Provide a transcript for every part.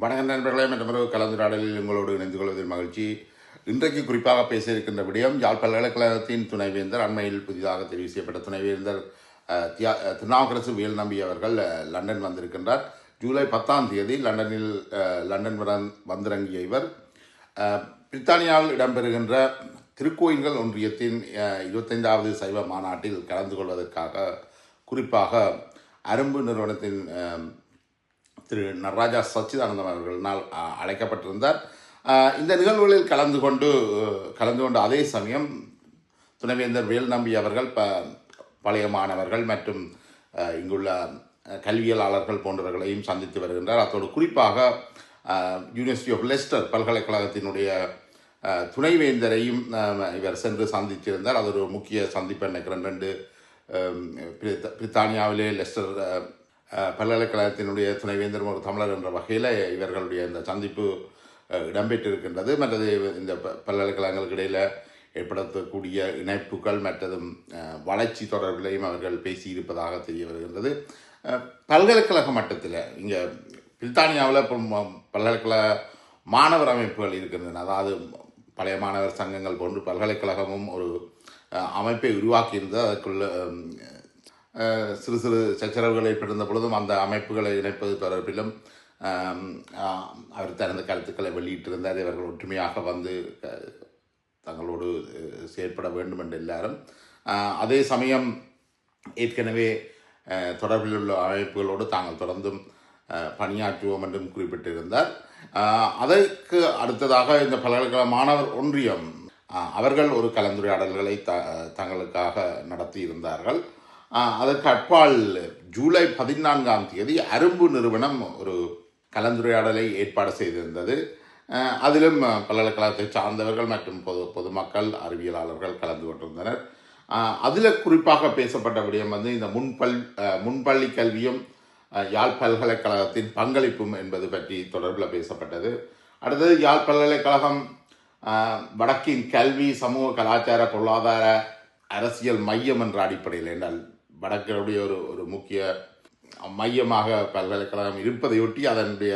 வணக்கம் நண்பர்களே, மற்றொரு கலந்துரையாடலில் உங்களோடு இணைந்து கொள்வதில் மகிழ்ச்சி. இன்றைக்கு குறிப்பாக பேச இருக்கின்ற விடயம் யாழ் பல்கலைக்கழகத்தின் துணைவேந்தர், அண்மையில் புதிதாக தெரிவு செய்யப்பட்ட துணைவேந்தர் திருநாவுக்கரசு வேல்நம்பி அவர்கள் லண்டன் வந்திருக்கின்றார். ஜூலை 10 லண்டனில் வந்திறங்கிய இவர் பிரித்தானியாவில் இடம்பெறுகின்ற திருக்கோயில்கள் ஒன்றியத்தின் 25வது சைவ மாநாட்டில் கலந்து கொள்வதற்காக குறிப்பாக அரும்பு நிறுவனத்தின் திரு நடராஜா சச்சிதானந்தம் அவர்களால் அழைக்கப்பட்டிருந்தார். இந்த நிகழ்வுகளில் கலந்து கொண்டு அதே சமயம் துணைவேந்தர் வேல்நம்பி அவர்கள் பழைய மாணவர்கள் மற்றும் இங்குள்ள கல்வியலாளர்கள் போன்றவர்களையும் சந்தித்து வருகின்றார். அத்தோடு குறிப்பாக யூனிவர்சிட்டி ஆஃப் லெஸ்டர் பல்கலைக்கழகத்தினுடைய துணைவேந்தரையும் இவர் சென்று சந்தித்திருந்தார். அது ஒரு முக்கிய சந்திப்பு நினைக்கிறேன். பிரித்தானியாவிலே லெஸ்டர் பல்கலைக்கழகத்தினுடைய துணைவேந்தர் ஒரு தமிழர் என்ற வகையில் இவர்களுடைய இந்த சந்திப்பு இடம்பெற்றிருக்கின்றது. மற்றது இந்த பல்கலைக்கழகங்களுக்கு இடையில் ஏற்படுத்தக்கூடிய இணைப்புகள் மற்றதும் வளர்ச்சி தொடர்பிலையும் அவர்கள் பேசியிருப்பதாக தெரிய வருகின்றது. பல்கலைக்கழக மட்டத்தில் இங்கே பிரித்தானியாவில் பல்கலைக்கழக மாணவர் அமைப்புகள் இருக்கின்றன. அதாவது பழைய மாணவர் சங்கங்கள் போன்று பல்கலைக்கழகமும் ஒரு அமைப்பை உருவாக்கியிருந்தது. அதற்குள்ள சிறு சிறு சச்சரவுகள் ஏற்பட்டிருந்த பொழுதும் அந்த அமைப்புகளை இணைப்பது தொடர்பிலும் அவர் தனது கருத்துக்களை வெளியிட்டிருந்தார். இவர்கள் ஒற்றுமையாக வந்து தங்களோடு செயற்பட வேண்டும் என்று எல்லாரும், அதே சமயம் ஏற்கனவே தொடர்பில் உள்ள அமைப்புகளோடு தாங்கள் தொடர்ந்தும் பணியாற்றுவோம் என்றும் குறிப்பிட்டிருந்தார். அதற்கு அடுத்ததாக இந்த பல்கலைக்கழக மாணவர் ஒன்றியம் அவர்கள் ஒரு கலந்துரையாடல்களை தங்களுக்காக நடத்தி இருந்தார்கள். அதற்கு அப்பால் ஜூலை 14 அரும்பு நிறுவனம் ஒரு கலந்துரையாடலை ஏற்பாடு செய்திருந்தது. அதிலும் பல்கலைக்கழகத்தை சார்ந்தவர்கள் மற்றும் பொதுமக்கள் அறிவியலாளர்கள் கலந்து கொண்டிருந்தனர். அதில் குறிப்பாக பேசப்பட்ட விடயம் வந்து இந்த முன்பள்ளி கல்வியும் யாழ் பல்கலைக்கழகத்தின் பங்களிப்பும் என்பது பற்றி தொடர்பில் பேசப்பட்டது. அடுத்தது யாழ் பல்கலைக்கழகம் வடக்கின் கல்வி, சமூக, கலாச்சார, பொருளாதார, அரசியல் மையம் என்ற அடிப்படையில் என்றால் வடக்கினுடைய ஒரு முக்கிய மையமாக பல்கலைக்கழகம் இருப்பதையொட்டி அதனுடைய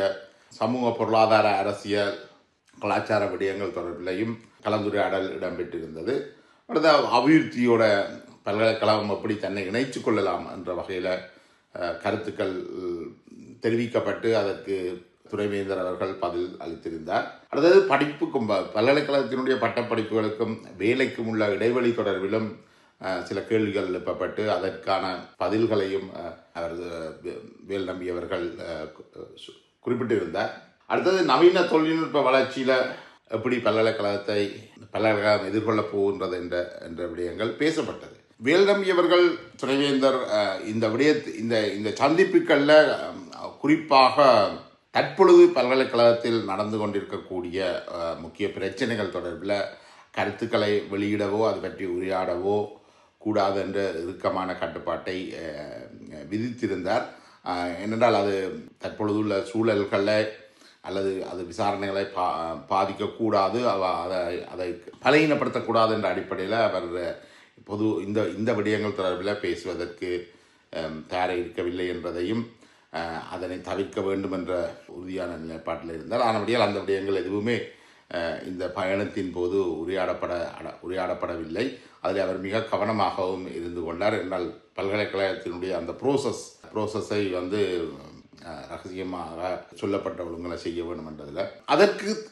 சமூக, பொருளாதார, அரசியல், கலாச்சார விடயங்கள் தொடர்பிலையும் கலந்துரையாடல் இடம்பெற்றிருந்தது. அடுத்த அபிவிருத்தியோட பல்கலைக்கழகம் எப்படி தன்னை இணைத்து கொள்ளலாம் என்ற வகையில் கருத்துக்கள் தெரிவிக்கப்பட்டு அதற்கு துணைவேந்தர் அவர்கள் பதில் அளித்திருந்தார். அடுத்தது படிப்புக்கும் பல்கலைக்கழகத்தினுடைய பட்டப்படிப்புகளுக்கும் வேலைக்கும் உள்ள இடைவெளி தொடர்பிலும் சில கேள்விகள் எழுப்பப்பட்டு அதற்கான பதில்களையும் அவர் வேல்நம்பி அவர்கள் குறிப்பிட்டிருந்தார். அடுத்தது நவீன தொழில்நுட்ப வளர்ச்சியில் எப்படி பல்கலைக்கழகம் எதிர்கொள்ளப் போகின்றது என்ற விடயங்கள் பேசப்பட்டது. வேல்நம்பி அவர்கள் துணைவேந்தர் இந்த சந்திப்புகளில் குறிப்பாக தற்பொழுது பல்கலைக்கழகத்தில் நடந்து கொண்டிருக்கக்கூடிய முக்கிய பிரச்சனைகள் தொடர்பில் கருத்துக்களை வெளியிடவோ அது பற்றி உரையாடவோ கூடாது என்ற இறுக்கமான கட்டுப்பாட்டை விதித்திருந்தார். ஏனென்றால் அது தற்பொழுதுள்ள சூழல்களை அல்லது அது விசாரணைகளை பாதிக்கக்கூடாது, அதை பலகீனப்படுத்தக்கூடாது என்ற அடிப்படையில் அவர் இந்த விடயங்கள் தொடர்பில் பேசுவதற்கு தயாராக இருக்கவில்லை என்பதையும் அதனை தவிர்க்க வேண்டும் என்ற உறுதியான நிலைப்பாட்டில் இருந்தார். ஆனபடியால் அந்த விடயங்கள் எதுவுமே இந்த பயணத்தின் போது உரையாடப்படவில்லை. அதில் அவர் மிக கவனமாகவும் இருந்து கொண்டார். என்றால் பல்கலைக்கழகத்தினுடைய அந்த ப்ரோசஸை வந்து ரகசியமாக சொல்லப்பட்ட ஒழுங்குகளை செய்ய வேண்டும் என்றதில்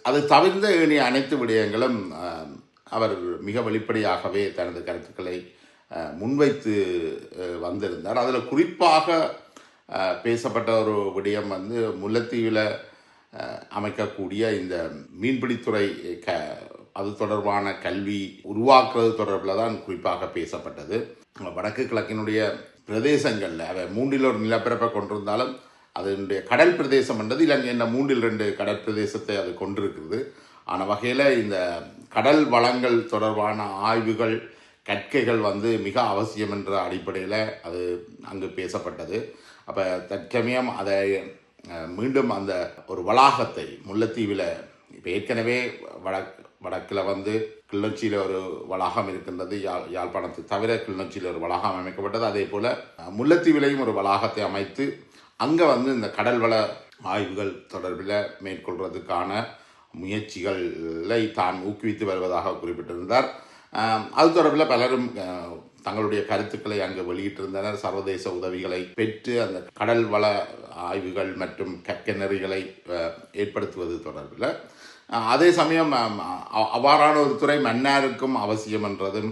அது தவிர்ந்த அனைத்து விடயங்களும் அவர் மிக வெளிப்படையாகவே தனது கருத்துக்களை முன்வைத்து வந்திருந்தார். அதில் குறிப்பாக பேசப்பட்ட ஒரு விடயம் வந்து முல்லைத்தீவில் அமைக்கக்கூடிய இந்த மீன்பிடித்துறை அது தொடர்பான கல்வி உருவாக்குவது தொடர்பில் தான் குறிப்பாக பேசப்பட்டது. வடக்கு கிழக்கினுடைய பிரதேசங்களில் அவை 3 நிலப்பரப்பை கொண்டிருந்தாலும் அதனுடைய கடல் பிரதேசம் என்றது இலங்கை என்ன 3 கடல் பிரதேசத்தை அது கொண்டிருக்கிறது. ஆன வகையில் இந்த கடல் வளங்கள் தொடர்பான ஆய்வுகள், கற்கைகள் வந்து மிக அவசியம் என்ற அடிப்படையில் அது அங்கு பேசப்பட்டது. அப்போ தற்சமயம் அதை மீண்டும் அந்த ஒரு வளாகத்தை முல்லைத்தீவில் இப்போ ஏற்கனவே வடக்கில் வந்து கிளிநொச்சியில் ஒரு வளாகம் இருக்கின்றது. யாழ்ப்பாணத்தை தவிர கிளிநொச்சியில் ஒரு வளாகம் அமைக்கப்பட்டது. அதே போல் முல்லைத்தீவிலையும் ஒரு வளாகத்தை அமைத்து அங்கே வந்து இந்த கடல் வள ஆய்வுகள் தொடர்பில் மேற்கொள்வதற்கான முயற்சிகளை தான் ஊக்குவித்து வருவதாக குறிப்பிட்டிருந்தார். அது தொடர்பில் பலரும் தங்களுடைய கருத்துக்களை அங்கு வெளியிட்டிருந்தனர். சர்வதேச உதவிகளை பெற்று அந்த கடல் வள ஆய்வுகள் மற்றும் கற்கநெறிகளை ஏற்படுத்துவது தொடர்பில். அதே சமயம் அவ்வாறான ஒரு துறை மன்னாருக்கும் அவசியம் என்றதும்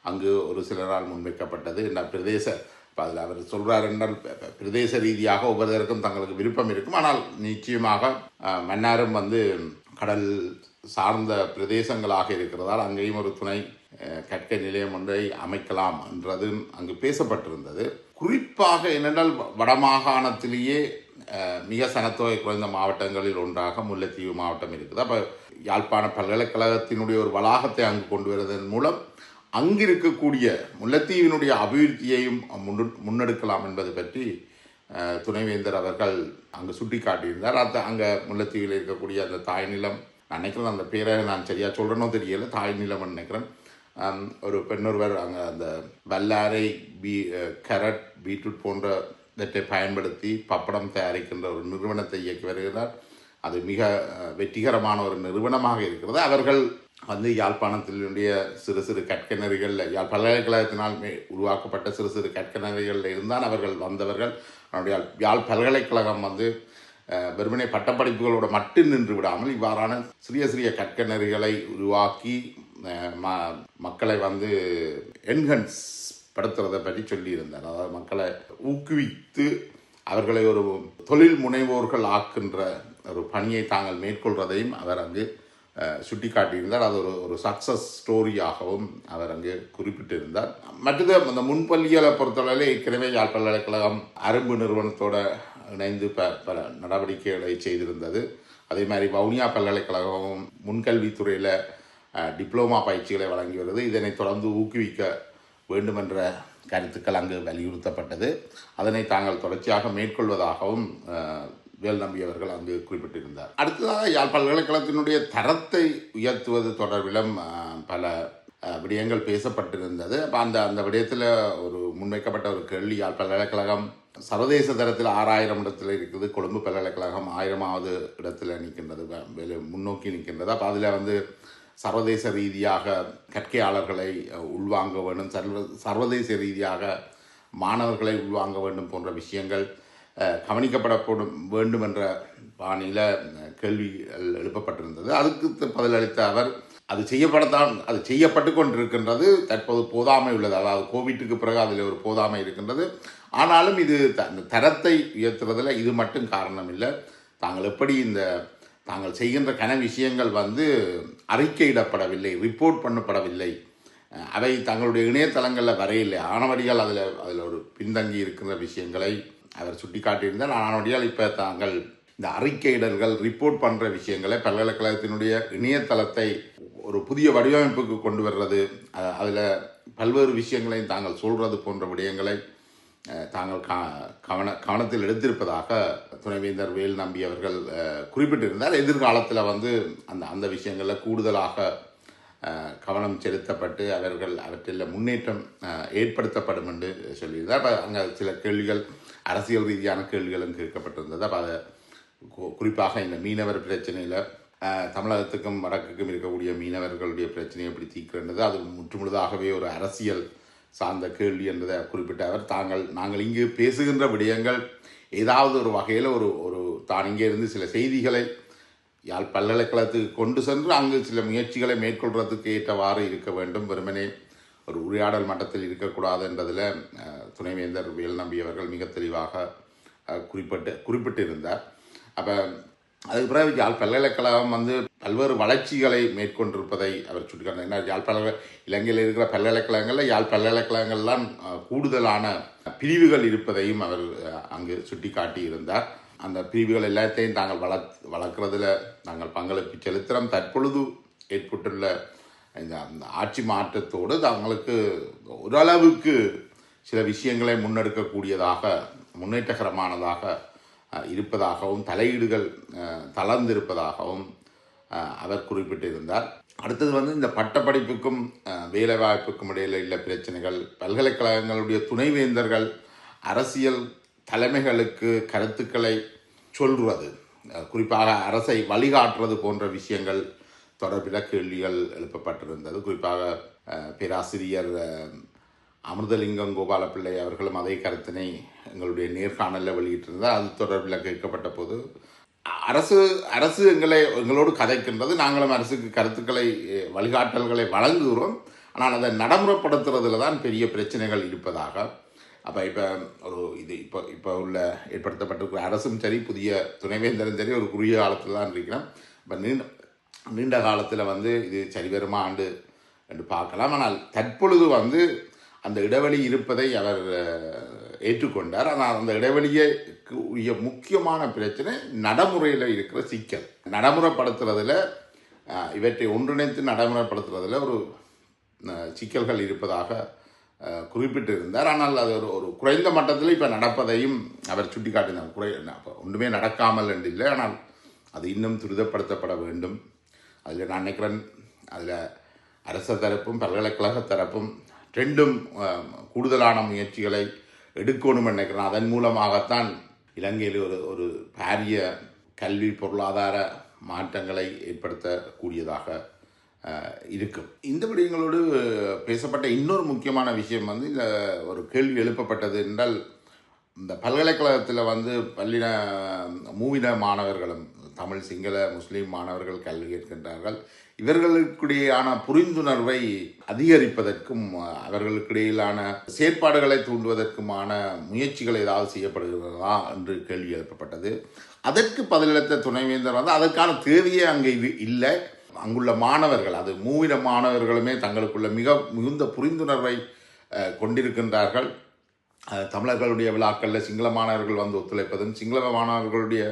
அங்கு ஒரு சிலரால் முன்வைக்கப்பட்டது. பிரதேச அதில் அவர் சொல்கிறார் என்றால் பிரதேச ரீதியாக ஒவ்வொருவருக்கும் தங்களுக்கு விருப்பம் இருக்கும். ஆனால் நிச்சயமாக மன்னாரும் கடல் சார்ந்த பிரதேசங்களாக இருக்கிறதால் அங்கேயும் ஒரு துணை கற்க நிலையம் ஒன்றை அமைக்கலாம் என்றதும் அங்கு பேசப்பட்டிருந்தது. குறிப்பாக என்னென்றால் வடமாகாணத்திலேயே மிக சனத்தொகை குறைந்த மாவட்டங்களில் ஒன்றாக முல்லைத்தீவு மாவட்டம் இருக்குது. அப்போ யாழ்ப்பாண பல்கலைக்கழகத்தினுடைய ஒரு வளாகத்தை அங்கு கொண்டு வருவதன் மூலம் அங்கு இருக்கக்கூடிய முல்லைத்தீவினுடைய அபிவிருத்தியையும் முன்னெடுக்கலாம் என்பது பற்றி துணைவேந்தர் அவர்கள் அங்கு சுட்டி காட்டியிருந்தார். அங்கே முல்லைத்தீவில் இருக்கக்கூடிய அந்த தாய் நிலம், நான் நினைக்கிறேன் அந்த பேரை நான் சரியாக சொல்கிறேனோ தெரியலை, தாய் நிலம் நினைக்கிறேன். ஒரு பெண்ணொருவர் அங்கே அந்த வல்லாரை கேரட் பீட்ரூட் போன்றவற்றை பயன்படுத்தி பப்படம் தயாரிக்கின்ற ஒரு நிறுவனத்தை இயக்கி வருகிறார். அது மிக வெற்றிகரமான ஒரு நிறுவனமாக இருக்கிறது. அவர்கள் யாழ்ப்பாணத்தினுடைய சிறு சிறு கற்கநெறிகளில் யாழ் பல்கலைக்கழகத்தினால் உருவாக்கப்பட்ட சிறு சிறு கற்கநெறிகளில் இருந்தால் அவர்கள் வந்தவர்கள். அவருடைய யாழ் பல்கலைக்கழகம் வெறுமனே பட்டப்படிப்புகளோடு மட்டும் நின்று விடாமல் இவ்வாறான சிறிய சிறிய கற்கநெறிகளை உருவாக்கி மக்களை என்ஹன்ஸ் படுத்துறதை பற்றி சொல்லியிருந்தார். அதாவது மக்களை ஊக்குவித்து அவர்களை ஒரு தொழில் முனைவோர்கள் ஆக்கின்ற ஒரு பணியை தாங்கள் மேற்கொள்வதையும் அவர் அங்கு சுட்டி காட்டியிருந்தார். அது ஒரு சக்ஸஸ் ஸ்டோரியாகவும் அவர் அங்கு குறிப்பிட்டிருந்தார். மற்றது அந்த முன்பள்ளிகளை பொறுத்தளவில் ஏற்கனவே யாழ் பல்கலைக்கழகம் அரும்பு நிறுவனத்தோடு இணைந்து பல நடவடிக்கைகளை செய்திருந்தது. அதே மாதிரி வவுனியா பல்கலைக்கழகமும் முன்கல்வித்துறையில் டிப்ளோமா பயிற்சிகளை வழங்கி வருது. இதனை தொடர்ந்து ஊக்குவிக்க வேண்டுமென்ற கருத்துக்கள் அங்கு வலியுறுத்தப்பட்டது. அதனை தாங்கள் தொடர்ச்சியாக மேற்கொள்வதாகவும் வேல்நம்பி அவர்கள் அங்கு குறிப்பிட்டிருந்தார். அடுத்ததாக யாழ் பல்கலைக்கழகத்தினுடைய தரத்தை உயர்த்துவது தொடர்பிலும் பல விடயங்கள் பேசப்பட்டிருந்தது. அப்போ அந்த விடயத்தில் ஒரு முன்வைக்கப்பட்ட ஒரு கேள்வி, யாழ் பல்கலைக்கழகம் சர்வதேச தரத்தில் 6000 இடத்துல இருக்குது, கொழும்பு பல்கலைக்கழகம் 1000வது இடத்துல நிற்கின்றது, முன்னோக்கி நிற்கின்றது. அப்போ அதில் சர்வதேச ரீதியாக கற்கையாளர்களை உள்வாங்க வேண்டும், சர்வதேச ரீதியாக மாணவர்களை உள்வாங்க வேண்டும் போன்ற விஷயங்கள் கவனிக்கப்படப்படும் வேண்டும் என்ற பாணியில் கேள்விகள் எழுப்பப்பட்டிருந்தது. அதுக்கு பதிலளித்த அவர் அது செய்யப்பட்டு கொண்டிருக்கின்றது, தற்போது போதாமை உள்ளது. அதாவது கோவிட்டுக்கு பிறகு அதில் ஒரு போதாமை இருக்கின்றது. ஆனாலும் இது தரத்தை உயர்த்துவதில் இது மட்டும் காரணம் இல்லை. தாங்கள் எப்படி தாங்கள் செய்கின்ற விஷயங்கள் அறிக்கையிடப்படவில்லை, ரிப்போர்ட் பண்ணப்படவில்லை, அவை தங்களுடைய இணையதளங்களில் வரையில்லை. ஆனவடியால் அதில் ஒரு பின்தங்கி இருக்கின்ற விஷயங்களை அவர் சுட்டி காட்டியிருந்தார். ஆனவடியால் இப்போ தாங்கள் இந்த அறிக்கையிடல்கள் ரிப்போர்ட் பண்ணுற விஷயங்களை பல்கலைக்கழகத்தினுடைய இணையதளத்தை ஒரு புதிய வடிவமைப்புக்கு கொண்டு வர்றது, அதில் பல்வேறு விஷயங்களையும் தாங்கள் சொல்கிறது போன்ற விடயங்களை தாங்கள் கவனத்தில் எடுத்திருப்பதாக துணைவேந்தர் வேல்நம்பி அவர்கள் குறிப்பிட்டிருந்தார். எதிர்காலத்தில் அந்த விஷயங்களில் கூடுதலாக கவனம் செலுத்தப்பட்டு அவற்றில் முன்னேற்றம் ஏற்படுத்தப்படும் என்று சொல்லியிருந்தார். அங்கே சில கேள்விகள், அரசியல் ரீதியான கேள்விகளும் கேட்கப்பட்டிருந்தது. அப்போ அதை குறிப்பாக இந்த மீனவர் பிரச்சனையில் தமிழகத்துக்கும் வடக்குக்கும் இருக்கக்கூடிய மீனவர்களுடைய பிரச்சனையை எப்படி தீர்க்கிறது, அது முற்றுமுழுதாகவே ஒரு அரசியல் சார்ந்த கேள்வி என்பதை குறிப்பிட்ட அவர், நாங்கள் இங்கு பேசுகின்ற விடயங்கள் ஏதாவது ஒரு வகையில் ஒரு தான் இங்கே இருந்து சில செய்திகளை யாழ் பல்கலைக்கழகத்துக்கு கொண்டு சென்று அங்கு சில முயற்சிகளை மேற்கொள்வதற்கு ஏற்றவாறு இருக்க வேண்டும், வெறுமனே ஒரு உரையாடல் மட்டத்தில் இருக்கக்கூடாது என்பதில் துணைவேந்தர் வேல்நம்பி அவர்கள் மிக தெளிவாக குறிப்பிட்டிருந்தார். அப்போ அதுக்கு பிறகு யாழ் பல்கலைக்கழகம் பல்வேறு வளர்ச்சிகளை மேற்கொண்டிருப்பதை அவர் சுட்டிக்காட்டினார். ஏன்னா இலங்கையில் இருக்கிற பல்கலைக்கழகங்களில் யாழ் பல்கலைக்கழகங்கள்லாம் கூடுதலான பிரிவுகள் இருப்பதையும் அவர் அங்கு சுட்டி காட்டியிருந்தார். அந்த பிரிவுகள் எல்லாத்தையும் தாங்கள் வளர்க்குறதுல நாங்கள் பங்களிப்பு செலுத்துகிறோம். தற்பொழுது ஏற்பட்டுள்ள இந்த ஆட்சி மாற்றத்தோடு தங்களுக்கு ஓரளவுக்கு சில விஷயங்களை முன்னெடுக்கக்கூடியதாக, முன்னேற்றகரமானதாக இருப்பதாகவும், தலையீடுகள் தளர்ந்திருப்பதாகவும் அவர் குறிப்பிட்டிருந்தார். அடுத்தது இந்த பட்டப்படிப்புக்கும் வேலைவாய்ப்புக்கும் இடையில் உள்ள பிரச்சனைகள், பல்கலைக்கழகங்களுடைய துணைவேந்தர்கள் அரசியல் தலைமைகளுக்கு கருத்துக்களை சொல்வது, குறிப்பாக அரசை வழிகாட்டுறது போன்ற விஷயங்கள் தொடர்பில் கேள்விகள் எழுப்பப்பட்டிருந்தது. குறிப்பாக பேராசிரியர் அமிர்தலிங்கம் கோபாலப்பிள்ளை அவர்களும் அதே கருத்தினை எங்களுடைய நேர்காணலில் வெளியிட்டிருந்தார். அது தொடர்பில் கேட்கப்பட்ட போது அரசு எங்களோடு கதைக்கின்றது, நாங்களும் அரசுக்கு கருத்துக்களை வழிகாட்டல்களை வழங்குகிறோம், ஆனால் அதை நடைமுறைப்படுத்துறதுல தான் பெரிய பிரச்சனைகள் இருப்பதாக. அப்போ இப்போ உள்ள ஏற்படுத்தப்பட்டிருக்கிற அரசும் சரி, புதிய துணைவேந்தரும் சரி, ஒரு குறுகிய காலத்தில் தான் இருக்கிறோம். இப்போ நீண்ட காலத்தில் இது சரி வருமா என்று பார்க்கலாம். ஆனால் தற்பொழுது அந்த இடைவெளி இருப்பதை அவர் ஏற்றுக்கொண்டார். ஆனால் அந்த இடைவெளிக்கு உரிய முக்கியமான பிரச்சனை நடைமுறையில் இருக்கிற சிக்கல். நடைமுறைப்படுத்துறதுல இவற்றை ஒன்றிணைத்து நடைமுறைப்படுத்துறதுல ஒரு சிக்கல்கள் இருப்பதாக குறிப்பிட்டிருந்தார். ஆனால் அது ஒரு குறைந்த மட்டத்தில் இப்போ நடப்பதையும் அவர் சுட்டிக்காட்டினார். ஒன்றுமே நடக்காமல் என்று இல்லை, ஆனால் அது இன்னும் துரிதப்படுத்தப்பட வேண்டும். அதில் நான் நினைக்கிறேன், அதில் அரச தரப்பும் பல்கலைக்கழக தரப்பும் ரெண்டும் கூடுதலான முயற்சிகளை எடுக்கணும் நினைக்கிறேன். அதன் மூலமாகத்தான் இலங்கையில் ஒரு பாரிய கல்வி பொருளாதார மாற்றங்களை ஏற்படுத்தக்கூடியதாக இருக்கும். இந்த விடயங்களோடு பேசப்பட்ட இன்னொரு முக்கியமான விஷயம் இந்த ஒரு கேள்வி எழுப்பப்பட்டது என்றால், இந்த பல்கலைக்கழகத்தில் மூவின மாணவர்களும் தமிழ், சிங்கள, முஸ்லீம் மாணவர்கள் கல்வி கேட்கின்றார்கள். இவர்களுக்கிடையான புரிந்துணர்வை அதிகரிப்பதற்கும் அவர்களுக்கிடையிலான செயற்பாடுகளை தூண்டுவதற்குமான முயற்சிகள் ஏதாவது செய்யப்படுகிறதா என்று கேள்வி எழுப்பப்பட்டது. அதற்கு பதிலளித்த துணைவேந்தர் அதற்கான தேவையே அங்கே இல்லை. அங்குள்ள மாணவர்கள், அது மூவின மாணவர்களுமே தங்களுக்குள்ள மிகுந்த புரிந்துணர்வை கொண்டிருக்கின்றார்கள். தமிழர்களுடைய விழாக்களில் சிங்கள மாணவர்கள் ஒத்துழைப்பதும், சிங்கள மாணவர்களுடைய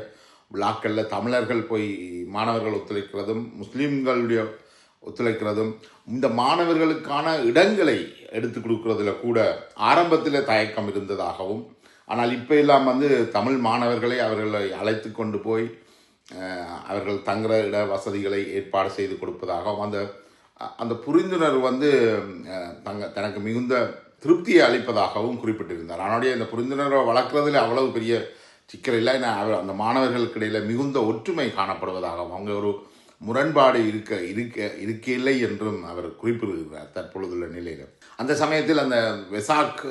விழாக்களில் தமிழர்கள் போய் மாணவர்கள் ஒத்துழைக்கிறதும், முஸ்லீம்களுடைய ஒத்துழைக்கிறதும், இந்த மாணவர்களுக்கான இடங்களை எடுத்து கொடுக்கறதுல கூட ஆரம்பத்தில் தயக்கம் இருந்ததாகவும், ஆனால் இப்போ எல்லாம் தமிழ் மாணவர்களை அவர்களை அழைத்து கொண்டு போய் அவர்கள் தங்குற இட வசதிகளை ஏற்பாடு செய்து கொடுப்பதாகவும், அந்த புரிந்துணர்வு தனக்கு மிகுந்த திருப்தியை அளிப்பதாகவும் குறிப்பிட்டிருந்தார். அவனுடைய அந்த புரிந்துணர்வை வளர்க்குறதுல அவ்வளவு பெரிய சிக்கல் இல்லை. அந்த மாணவர்களுக்கு இடையில் மிகுந்த ஒற்றுமை காணப்படுவதாகவும், அவங்க ஒரு முரண்பாடு இருக்கில்லை என்றும் அவர் குறிப்பிடுகிறார் தற்பொழுதுள்ள நிலையில். அந்த சமயத்தில் அந்த வெசாக்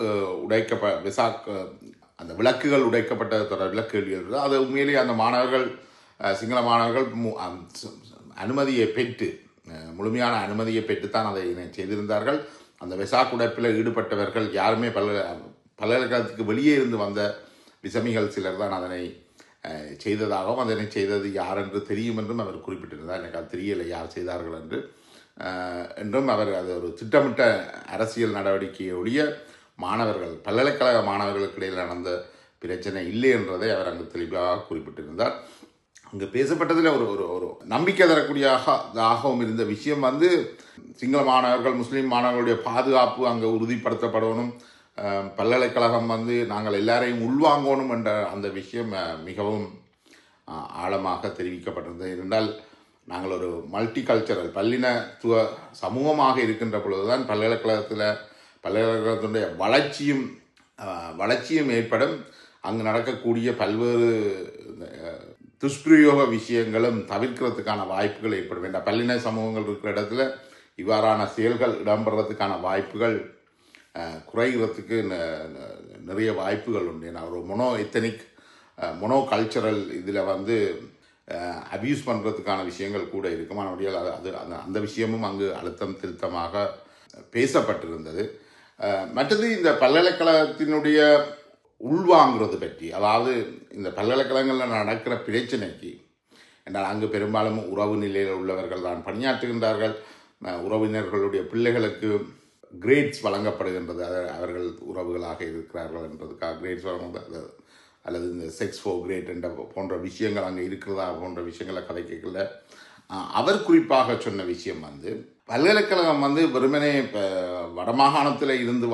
அந்த விளக்குகள் உடைக்கப்பட்டது தொடர்பில் கேள்வி எழுது. அது உண்மையிலேயே அந்த மாணவர்கள், சிங்கள மாணவர்கள் அனுமதியை பெற்று, முழுமையான அனுமதியை பெற்றுத்தான் அதை செய்திருந்தார்கள். அந்த வெசாக் உடைப்பில் ஈடுபட்டவர்கள் யாருமே பல்கலைக்கழகத்துக்கு வெளியே இருந்து வந்த விசமிகள் சிலர் தான் அதனை செய்ததாகவும், அதனை செய்தது யார் என்று தெரியும் என்றும் அவர் குறிப்பிட்டிருந்தார். எனக்கு அது தெரியலை யார் செய்தார்கள் என்றும் அவர் அது ஒரு திட்டமிட்ட அரசியல் நடவடிக்கையுடைய மாணவர்கள், பல்கலைக்கழக மாணவர்களுக்கு இடையில் நடந்த பிரச்சனை இல்லை என்றதை அவர் அங்கு தெளிவாக குறிப்பிட்டிருந்தார். அங்கு பேசப்பட்டதில் ஒரு நம்பிக்கை தரக்கூடியதாகவும் இருந்த விஷயம் சிங்கள மாணவர்கள், முஸ்லீம் மாணவர்களுடைய பாதுகாப்பு அங்கே உறுதிப்படுத்தப்படணும், பல்கலைக்கழகம் நாங்கள் எல்லாரையும் உள்வாங்கணும் என்ற அந்த விஷயம் மிகவும் ஆழமாக தெரிவிக்கப்பட்டிருந்தது. என்றால் நாங்கள் ஒரு மல்டி கல்ச்சரல் பல்லினத்துவ சமூகமாக இருக்கின்ற பொழுதுதான் பல்கலைக்கழகத்தினுடைய வளர்ச்சியும் ஏற்படும். அங்கு நடக்கக்கூடிய பல்வேறு துஷ்பிரயோக விஷயங்களும் தவிர்க்கிறதுக்கான வாய்ப்புகள் ஏற்படும். என்ற பல்லின சமூகங்கள் இருக்கிற இடத்துல இவ்வாறான செயல்கள் இடம்பெறதுக்கான வாய்ப்புகள் குறைகிறதுக்கு நிறைய வாய்ப்புகள் உண்டு. ஏன்னா ஒரு மொனோ கல்ச்சரல் இதில் அபியூஸ் பண்ணுறதுக்கான விஷயங்கள் கூட இருக்கும். ஆனால் அந்த விஷயமும் அங்கு அழுத்தம் திருத்தமாக பேசப்பட்டிருந்தது. மற்றது இந்த பல்கலைக்கழகத்தினுடைய உள்வாங்கிறது பற்றி, அதாவது இந்த பல்கலைக்கழகங்களில் நடக்கிற பிரச்சனைக்கு என்றால் அங்கு பெரும்பாலும் உறவு நிலையில் உள்ளவர்கள் தான் பணியாற்றுகின்றார்கள். உறவினர்களுடைய பிள்ளைகளுக்கு கிரேட்ஸ் வழங்கப்படுகின்றது, அவர்கள் உறவுகளாக இருக்கிறார்கள் என்றதுக்காக கிரேட்ஸ் வழங்குவது, அல்லது இந்த செக்ஸ் ஃபோர் கிரேட் என்ற போன்ற விஷயங்கள் அங்கே இருக்கிறதா போன்ற விஷயங்களை கதைக்கல. அவர் குறிப்பாக சொன்ன விஷயம் பல்கலைக்கழகம் வெறுமனே இப்போ வடமாகாணத்தில் இருந்து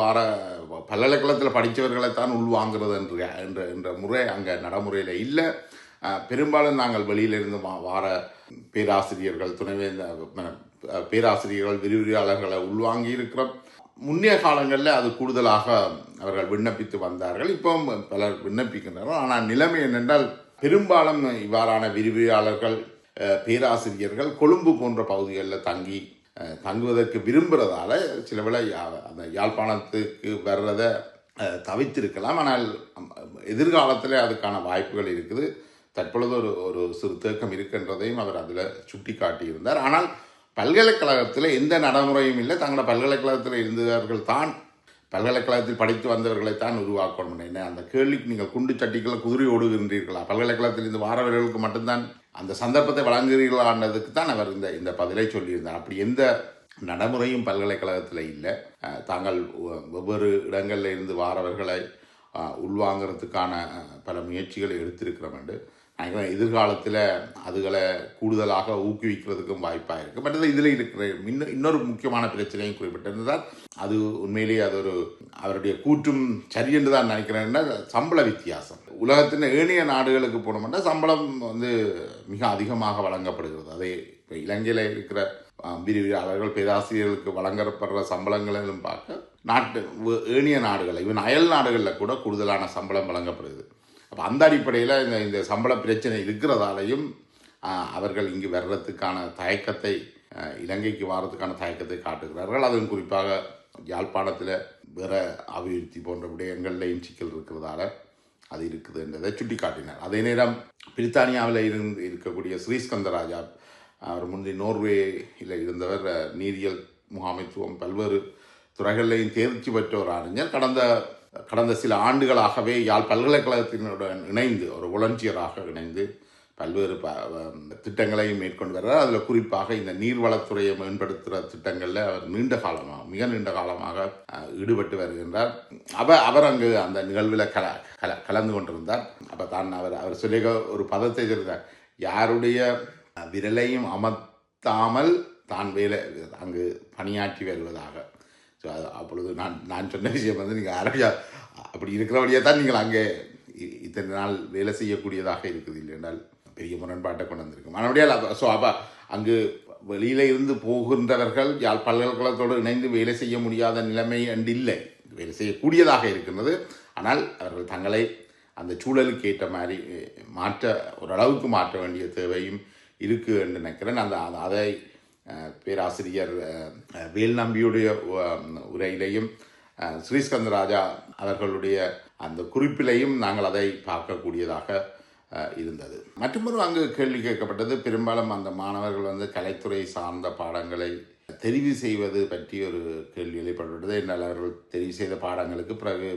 பல்கலைக்கழகத்தில் படித்தவர்களைத்தான் உள்வாங்கிறது என்ற முறை அங்கே நடைமுறையில் இல்லை. பெரும்பாலும் நாங்கள் வெளியிலிருந்து பேராசிரியர்கள், பேராசிரியர்கள், விரிவுரையாளர்களை உள்வாங்கி இருக்கிறோம். முன்னைய காலங்களில் அது கூடுதலாக அவர்கள் விண்ணப்பித்து வந்தார்கள். இப்போ பலர் விண்ணப்பிக்கின்றனர். ஆனால் நிலைமை என்னென்றால் பெரும்பாலும் இவ்வாறான விரிவியாளர்கள் பேராசிரியர்கள் கொழும்பு போன்ற பகுதிகளில் தங்குவதற்கு விரும்புகிறதால சில வேளை அந்த யாழ்ப்பாணத்துக்கு வர்றதை தவிர்த்திருக்கலாம். ஆனால் எதிர்காலத்தில் அதுக்கான வாய்ப்புகள் இருக்குது. தற்பொழுது ஒரு சிறு தேக்கம் இருக்கின்றதையும் அவர் அதில் சுட்டி காட்டியிருந்தார். ஆனால் பல்கலைக்கழகத்தில் எந்த நடைமுறையும் இல்லை. தங்களோட பல்கலைக்கழகத்தில் இருந்தவர்கள் தான் பல்கலைக்கழகத்தில் படித்து வந்தவர்களைத்தான் உருவாக்கணும். என்ன அந்த கேள்விக்கு நீங்கள் குண்டு சட்டிக்குள்ள குதிரை ஓடுகின்றீர்களா, பல்கலைக்கழகத்தில் இருந்து வாரவர்களுக்கு மட்டும்தான் அந்த சந்தர்ப்பத்தை வழங்குகிறீர்களான்றதுக்கு தான் அவர் இந்த பதிலை சொல்லியிருந்தார். அப்படி எந்த நடைமுறையும் பல்கலைக்கழகத்தில் இல்லை. தாங்கள் வெவ்வேறு இடங்களில் இருந்து வாரவர்களை உள்வாங்கிறதுக்கான பல முயற்சிகளை எடுத்திருக்கிறோம் என்று நினைக்கிறேன். எதிர்காலத்தில் அதுகளை கூடுதலாக ஊக்குவிக்கிறதுக்கும் வாய்ப்பாக இருக்குது. பட் இதில் இருக்கிற இன்னொரு முக்கியமான பிரச்சனையும் குறிப்பிட்டிருந்தால் அது உண்மையிலேயே அது அவருடைய கூற்றும் சரி என்று தான் நினைக்கிறேன்னா, சம்பள வித்தியாசம். உலகத்தின் ஏனைய நாடுகளுக்கு போனோம்னா சம்பளம் மிக அதிகமாக வழங்கப்படுகிறது. அதே இப்போ இலங்கையில் இருக்கிற விரிவியாளர்கள் பேராசிரியர்களுக்கு வழங்கப்படுற சம்பளங்களும் பார்க்க ஏனைய நாடுகள் இவன் அயல் நாடுகளில் கூட கூடுதலான சம்பளம் வழங்கப்படுகிறது. அப்போ அந்த அடிப்படையில் இந்த சம்பள பிரச்சனை இருக்கிறதாலையும் அவர்கள் இங்கு வர்றதுக்கான தயக்கத்தை, இலங்கைக்கு வாரத்துக்கான தயக்கத்தை காட்டுகிறார்கள். அதுவும் குறிப்பாக யாழ்ப்பாணத்தில் வேற அபிவிருத்தி போன்ற விடயங்கள்லையும் சிக்கல் இருக்கிறதால அது இருக்குது என்றதை சுட்டி காட்டினார். அதே நேரம் பிரித்தானியாவில் இருக்கக்கூடிய ஸ்ரீஸ்கந்தராஜா, அவர் முந்தைய நோர்வேயில் இருந்தவர், நீரியல் முகாமைத்துவம் பல்வேறு துறைகளிலையும் தேர்ச்சி பெற்ற ஒரு அறிஞர். கடந்த சில ஆண்டுகளாகவே யாழ் பல்கலைக்கழகத்தினுடன் இணைந்து ஒரு வாலண்டியராக இணைந்து பல்வேறு திட்டங்களையும் மேற்கொண்டு வர்றார். அதில் குறிப்பாக இந்த நீர்வளத்துறையை மேம்படுத்துகிற திட்டங்களில் அவர் மிக நீண்ட காலமாக ஈடுபட்டு வருகின்றார். அவர் அங்கு அந்த நிகழ்வில் கலந்து கொண்டிருந்தார். அப்போ தான் அவர் சொல்லி ஒரு பதத்தை சொல்கிறார், யாருடைய விரலையும் அமர்த்தாமல் தான் அங்கு பணியாற்றி வருவதாக. ஸோ அது அப்பொழுது நான் சொன்ன விஷயம் நீங்கள் அப்படி இருக்கிறபடியாக தான் நீங்கள் அங்கே இத்தனை நாள் வேலை செய்யக்கூடியதாக இருக்குது, இல்லை என்றால் பெரிய முரண்பாட்டை கொண்டு வந்திருக்கும். மறுபடியும் ஸோ அப்போ அங்கு வெளியில இருந்து போகின்றவர்கள் யாழ் பல்கலைக்கழகத்தோடு இணைந்து வேலை செய்ய முடியாத நிலைமை அண்டு இல்லை, வேலை செய்யக்கூடியதாக இருக்கின்றது. ஆனால் அவர்கள் தங்களை அந்த சூழலுக்கு ஏற்ற மாதிரி ஓரளவுக்கு மாற்ற வேண்டிய தேவையும் இருக்குது என்று நினைக்கிறேன். அதை பேராசிரியர் வேல்நம்பியுடைய உரையிலையும் ஸ்ரீஸ்கந்தராஜா அவர்களுடைய அந்த குறிப்பிலையும் நாங்கள் அதை பார்க்கக்கூடியதாக இருந்தது. மற்றொரு அங்கு கேள்வி கேட்கப்பட்டது, பெரும்பாலும் அந்த மாணவர்கள் கலைத்துறை சார்ந்த பாடங்களை தெரிவு செய்வது பற்றி ஒரு கேள்வி எழுப்பப்பட்டது. என்னால் அவர்கள் தெரிவு செய்த பாடங்களுக்கு பிறகு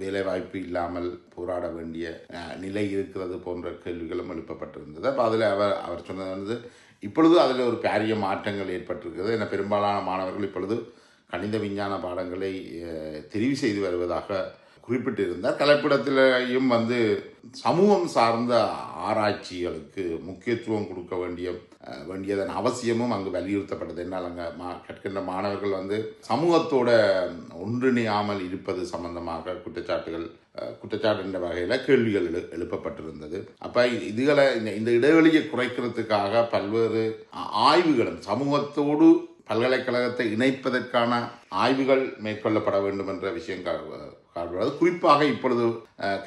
வேலைவாய்ப்பு இல்லாமல் போராட வேண்டிய நிலை இருக்கிறது போன்ற கேள்விகளும் எழுப்பப்பட்டிருந்தது. அப்போ அதில் அவர் சொன்னது இப்பொழுது அதில் ஒரு பாரிய மாற்றங்கள் ஏற்பட்டிருக்கிறது. என பெரும்பாலான மாணவர்கள் இப்பொழுது கணித விஞ்ஞான பாடங்களை தெரிவு செய்து வருவதாக குறிப்பிட்டிருந்தார். கலைப்பிடத்திலையும் சமூகம் சார்ந்த ஆராய்ச்சிகளுக்கு முக்கியத்துவம் கொடுக்க வேண்டியதன் அவசியமும் அங்கு வலியுறுத்தப்பட்டது. என்னால் அங்கே கற்கின்ற மாணவர்கள் சமூகத்தோட ஒன்றிணையாமல் இருப்பது சம்பந்தமாக குற்றச்சாட்டு என்ற வகையில் கேள்விகள் எழுப்பப்பட்டிருந்தது. அப்போ இந்த இடைவெளியை குறைக்கிறதுக்காக பல்வேறு ஆய்வுகளும் சமூகத்தோடு பல்கலைக்கழகத்தை இணைப்பதற்கான ஆய்வுகள் மேற்கொள்ளப்பட வேண்டும் என்ற விஷயம் காட்டுவது. குறிப்பாக இப்பொழுது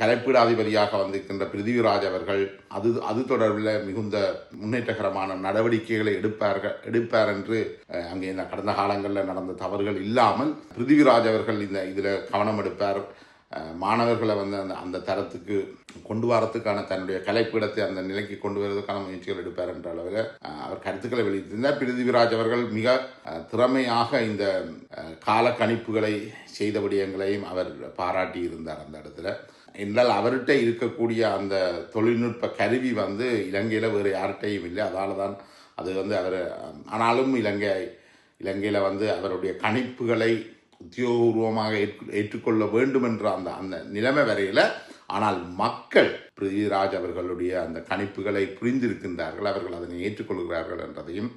கலைப்பீடாதிபதியாக வந்திருக்கின்ற பிருத்திவிராஜ் அவர்கள் அது தொடர்பில் மிகுந்த முன்னேற்றகரமான நடவடிக்கைகளை எடுப்பார் என்று அங்கே இந்த கடந்த காலங்களில் நடந்த தவறுகள் இல்லாமல் பிருத்திவிராஜ் அவர்கள் இதில் கவனம் எடுப்பார். மாணவர்களை அந்த தரத்துக்கு கொண்டு வரத்துக்கான தன்னுடைய கலைப்பீடத்தை அந்த நிலைக்கு கொண்டு வருவதற்கான முயற்சிகள் எடுப்பார் என்ற அளவில் அவர் கருத்துக்களை வெளியிட்டிருந்தார். பிருத்திவிராஜ் அவர்கள் மிக திறமையாக இந்த கால கணிப்புகளை செய்த விடயங்களையும் அவர் பாராட்டி இருந்தார் அந்த இடத்துல. என்றால் அவர்கிட்ட இருக்கக்கூடிய அந்த தொழில்நுட்ப கருவி இலங்கையில் வேறு யார்கிட்டையும் இல்லை. அதால் தான் அது அவர் ஆனாலும் இலங்கையில் அவருடைய கணிப்புகளை உத்தியோகபூர்வமாக ஏற்றுக்கொள்ள வேண்டும் என்ற அந்த நிலைமை வரையில், ஆனால் மக்கள் பிருத்திவிராஜ் அவர்களுடைய அந்த கணிப்புகளை புரிந்திருக்கின்றார்கள், அவர்கள் அதனை ஏற்றுக்கொள்கிறார்கள் என்றதையும்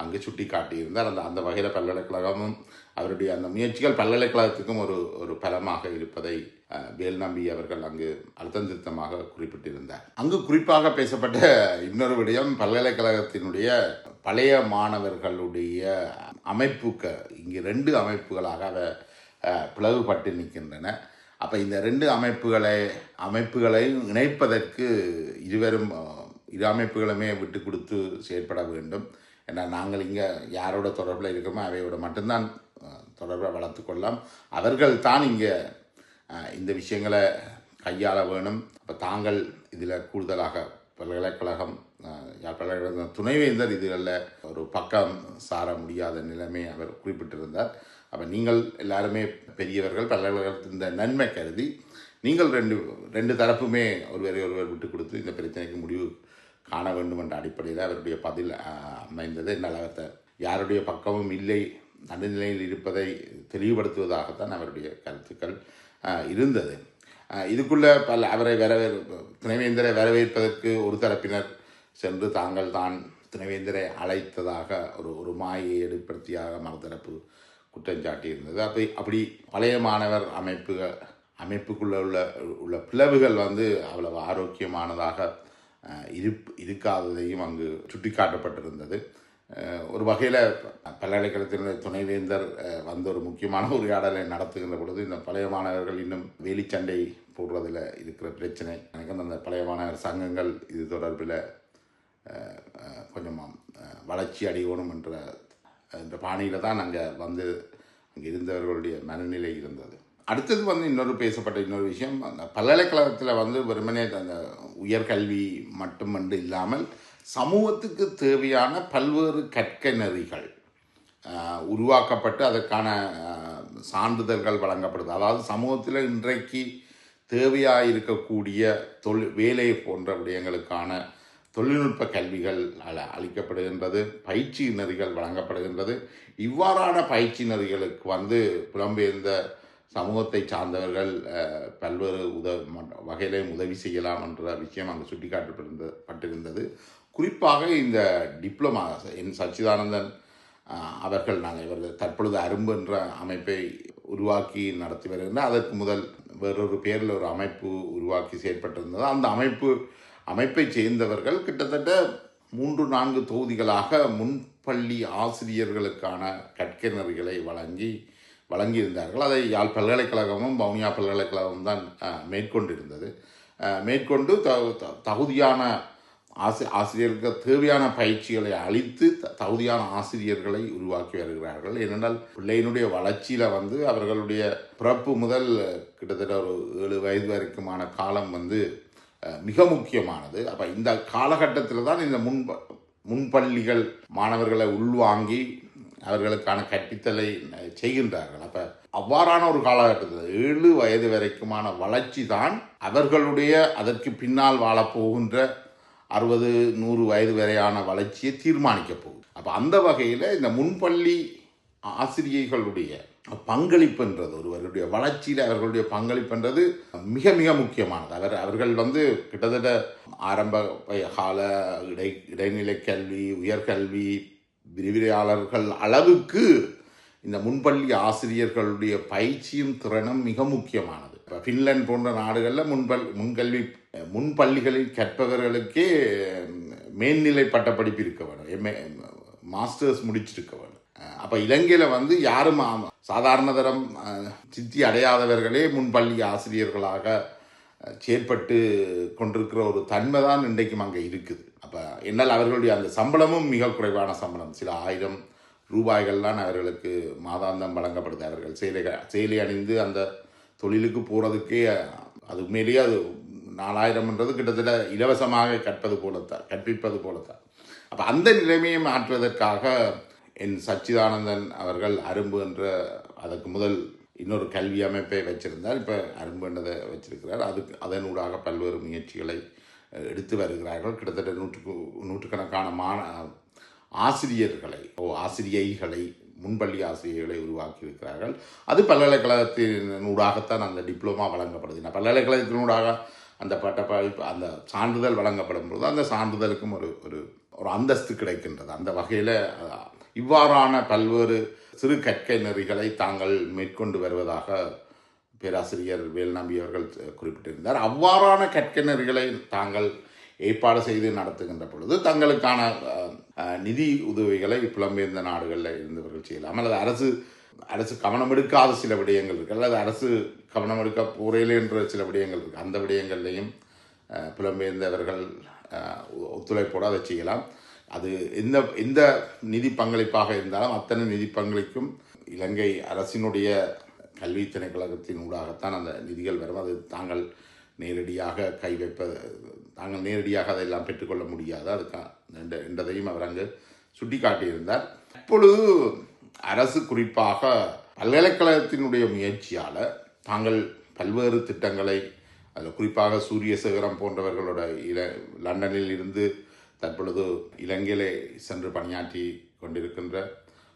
அங்கு சுட்டி காட்டியிருந்தார். அந்த வகையில் பல்கலைக்கழகமும் அவருடைய அந்த முயற்சிகள் பல்கலைக்கழகத்துக்கும் ஒரு பலமாக இருப்பதை வேல்நம்பி அவர்கள் அங்கு அழுத்தம் திருத்தமாக குறிப்பிட்டிருந்தார். அங்கு குறிப்பாக பேசப்பட்ட இன்னொரு விடயம், பல்கலைக்கழகத்தினுடைய பழைய மாணவர்களுடைய அமைப்புக்கு இங்கு 2 அமைப்புகளாக பிளவுபட்டு நிற்கின்றன. அப்போ இந்த ரெண்டு அமைப்புகளை இணைப்பதற்கு இருவரும் இரு அமைப்புகளுமே விட்டு கொடுத்து செயற்பட வேண்டும். ஏன்னா நாங்கள் இங்கே யாரோட தொடர்பில் இருக்கிறோமோ அவையோட மட்டும்தான் தொடர்பை வளர்த்து கொள்ளலாம். அவர்கள் தான் இங்கே இந்த விஷயங்களை கையாள வேணும். அப்போ தாங்கள் இதில் கூடுதலாக பல்கலைக்கழகம் பல்கலைக்கழக துணைவேந்தர் இதுகளில் ஒரு பக்கம் சார முடியாத நிலைமை அவர் குறிப்பிட்டிருந்தார். அப்போ நீங்கள் எல்லாருமே பெரியவர்கள், பல்கலைக்கழகத்தின் இந்த நன்மை கருதி நீங்கள் ரெண்டு தரப்புமே ஒருவர் விட்டு கொடுத்து இந்த பிரச்சனைக்கு முடிவு காண வேண்டும் என்ற அடிப்படையில் அவருடைய பதில் அமைந்தது. என்னால் அவர் யாருடைய பக்கமும் இல்லை, நடுநிலையில் இருப்பதை தெளிவுபடுத்துவதாகத்தான் அவருடைய கருத்துக்கள் இருந்தது. இதுக்குள்ளே அவரை துணைவேந்தரை வரவேற்பதற்கு ஒரு தரப்பினர் சென்று தாங்கள் தான் துணைவேந்தரை அழைத்ததாக ஒரு மாயை ஏற்படுத்தியாக மறுதரப்பு குற்றஞ்சாட்டி இருந்தது. அப்படி பழைய மாணவர் அமைப்புக்குள்ளே உள்ள பிளவுகள் அவ்வளவு ஆரோக்கியமானதாக இருக்காததையும் அங்கு சுட்டிக்காட்டப்பட்டிருந்தது. ஒரு வகையில் பல்கலைக்கழகத்தினுடைய துணைவேந்தர் ஒரு முக்கியமான உரையாடலை நடத்துகின்ற பொழுது இந்த பழைய மாணவர்கள் இன்னும் வேலிச்சண்டை போடுறதில் இருக்கிற பிரச்சனை, எனக்கு அந்த பழைய மாணவர் சங்கங்கள் இது தொடர்பில் கொஞ்சம் வளர்ச்சி அடையணும் என்ற பாணியில் தான் அங்கே அங்கே இருந்தவர்களுடைய மனநிலை இருந்தது. அடுத்தது இன்னொரு பேசப்பட்ட இன்னொரு விஷயம், அந்த பல்கலைக்கழகத்தில் வெறுமனே அந்த உயர்கல்வி மட்டுமன்று இல்லாமல் சமூகத்துக்கு தேவையான பல்வேறு கற்க நெறிகள் உருவாக்கப்பட்டு அதற்கான சான்றிதழ்கள் வழங்கப்படுது. அதாவது சமூகத்தில் இன்றைக்கு தேவையாக இருக்கக்கூடிய வேலை போன்ற விடயங்களுக்கான தொழில்நுட்ப கல்விகள் அளிக்கப்படுகின்றது, பயிற்சி நெறிகள் வழங்கப்படுகின்றது. இவ்வாறான பயிற்சி நெறிகளுக்கு புலம்பெயர்ந்த சமூகத்தை சார்ந்தவர்கள் பல்வேறு வகையிலையும் உதவி செய்யலாம் என்ற விஷயம் அங்கு சுட்டிக்காட்டப்பட்டிருந்தது. குறிப்பாக இந்த டிப்ளமா சச்சிதானந்தன் அவர்கள் இவர்கள் தற்பொழுது அரும்பு என்ற அமைப்பை உருவாக்கி நடத்தி வருகின்றனர். அதற்கு முதல் வேறொரு பேரில் ஒரு அமைப்பு உருவாக்கி செயற்பட்டிருந்தது. அந்த அமைப்பை சேர்ந்தவர்கள் கிட்டத்தட்ட 3-4 தொகுதிகளாக முன்பள்ளி ஆசிரியர்களுக்கான கற்க நெறிகளை வழங்கியிருந்தார்கள். அதை யாழ் பல்கலைக்கழகமும் வவுனியா பல்கலைக்கழகமும் தான் மேற்கொண்டு தகுதியான ஆசிரியர்களுக்கு தேவையான பயிற்சிகளை அளித்து தகுதியான ஆசிரியர்களை உருவாக்கி வருகிறார்கள். ஏனென்றால் பிள்ளையினுடைய வளர்ச்சியில் அவர்களுடைய பிறப்பு முதல் கிட்டத்தட்ட ஒரு 7 வயது வரைக்குமான காலம் மிக முக்கியமானது. அப்போ இந்த காலகட்டத்தில் தான் இந்த முன்பள்ளிகள் மாணவர்களை உள்வாங்கி அவர்களுக்கான கற்பித்தலை செய்கின்றார்கள். அப்போ அவ்வாறான ஒரு காலகட்டத்தில் 7 வயது வரைக்குமான வளர்ச்சி தான் அவர்களுடைய அதற்கு பின்னால் வாழப்போகின்ற 60-100 வயது வரையான வளர்ச்சியை தீர்மானிக்க போகுது. அப்போ அந்த வகையில் இந்த முன்பள்ளி ஆசிரியர்களுடைய பங்களிப்புன்றது, ஒருவருடைய வளர்ச்சியில் அவர்களுடைய பங்களிப்புன்றது மிக மிக முக்கியமானது. அவர்கள் கிட்டத்தட்ட ஆரம்ப கால இடைநிலை கல்வி, உயர்கல்வி விரிவுரையாளர்கள் அளவுக்கு இந்த முன்பள்ளி ஆசிரியர்களுடைய பயிற்சியும் திறனும் மிக முக்கியமானது. இப்போ ஃபின்லாந்து போன்ற நாடுகளில் முன்பள்ளிகளில் கற்பவர்களுக்கே மேல்நிலை பட்டப்படிப்பு இருக்க வேணும், மாஸ்டர்ஸ் முடிச்சிருக்க வேணும். அப்போ இலங்கையில் யாரும் சாதாரண தரம் சித்தி அடையாதவர்களே முன்பள்ளி ஆசிரியர்களாக செயற்பட்டு கொண்டிருக்கிற ஒரு தன்மை தான் இன்றைக்கும் அங்கே இருக்குது. அப்போ என்னால் அவர்களுடைய அந்த சம்பளமும் மிக குறைவான சம்பளம், சில 1000 ரூபாய்கள்லாம் அவர்களுக்கு மாதாந்தம் வழங்கப்படுது. அவர்கள் சேலை அணிந்து அந்த தொழிலுக்கு போகிறதுக்கே அது உண்மையிலேயே அது 4000ன்றது கிட்டத்தட்ட இலவசமாக கற்பிப்பது போலத்தான். அப்போ அந்த நிலைமையை மாற்றுவதற்காக சச்சிதானந்தன் அவர்கள் அரும்பு என்ற அதற்கு முதல் இன்னொரு கல்வி அமைப்பை வச்சிருந்தார். இப்போ அரும்பு என்றதை வச்சிருக்கிறார். அதனூடாக பல்வேறு முயற்சிகளை எடுத்து வருகிறார்கள். கிட்டத்தட்ட நூற்றுக்கணக்கான ஆசிரியைகளை முன்பள்ளி ஆசிரியர்களை உருவாக்கி இருக்கிறார்கள். அது பல்கலைக்கழகத்தினூடாகத்தான் அந்த டிப்ளமா வழங்கப்படுது. பல்கலைக்கழகத்தினூடாக அந்த பட்டப்படிப்பு அந்த சான்றிதழ் வழங்கப்படும் போது அந்த சான்றிதழுக்கும் ஒரு அந்தஸ்து கிடைக்கின்றது. அந்த வகையில் இவ்வாறான பல்வேறு சிறு கற்கை நெறிகளை தாங்கள் மேற்கொண்டு வருவதாக பேராசிரியர் வேல்நம்பி அவர்கள் குறிப்பிட்டிருந்தார். அவ்வாறான கற்கை நெறிகளை தாங்கள் ஏற்பாடு செய்து நடத்துகின்ற பொழுது தங்களுக்கான நிதி உதவிகளை புலம்பெயர்ந்த நாடுகளில் இருந்தவர்கள் செய்யலாம், அல்லது அரசு அரசு கவனம் எடுக்காத சில விடயங்கள் இருக்குது, அல்லது அரசு கவனம் எடுக்க போகிறேன் என்ற சில விடயங்கள் இருக்குது. அந்த விடயங்கள்லையும் புலம்பெயர்ந்தவர்கள் ஒத்துழைப்போடு அதை செய்யலாம். அது எந்த நிதி பங்களிப்பாக இருந்தாலும் அத்தனை நிதி பங்களிக்கும் இலங்கை அரசினுடைய கல்வி திணைக்களகத்தின் ஊடாகத்தான் அந்த நிதிகள் வரும். அது தாங்கள் நேரடியாக தாங்கள் நேரடியாக அதையெல்லாம் பெற்றுக்கொள்ள முடியாது. அதுக்கு என்றதையும் அவர் அங்கு சுட்டி காட்டியிருந்தார். இப்பொழுது அரசு குறிப்பாக பல்கலைக்கழகத்தினுடைய முயற்சியால் தாங்கள் பல்வேறு திட்டங்களை, அதில் குறிப்பாக சூரிய சேகரம் போன்றவர்களோட லண்டனில் இருந்து தற்பொழுது இலங்கையிலே சென்று பணியாற்றி கொண்டிருக்கின்ற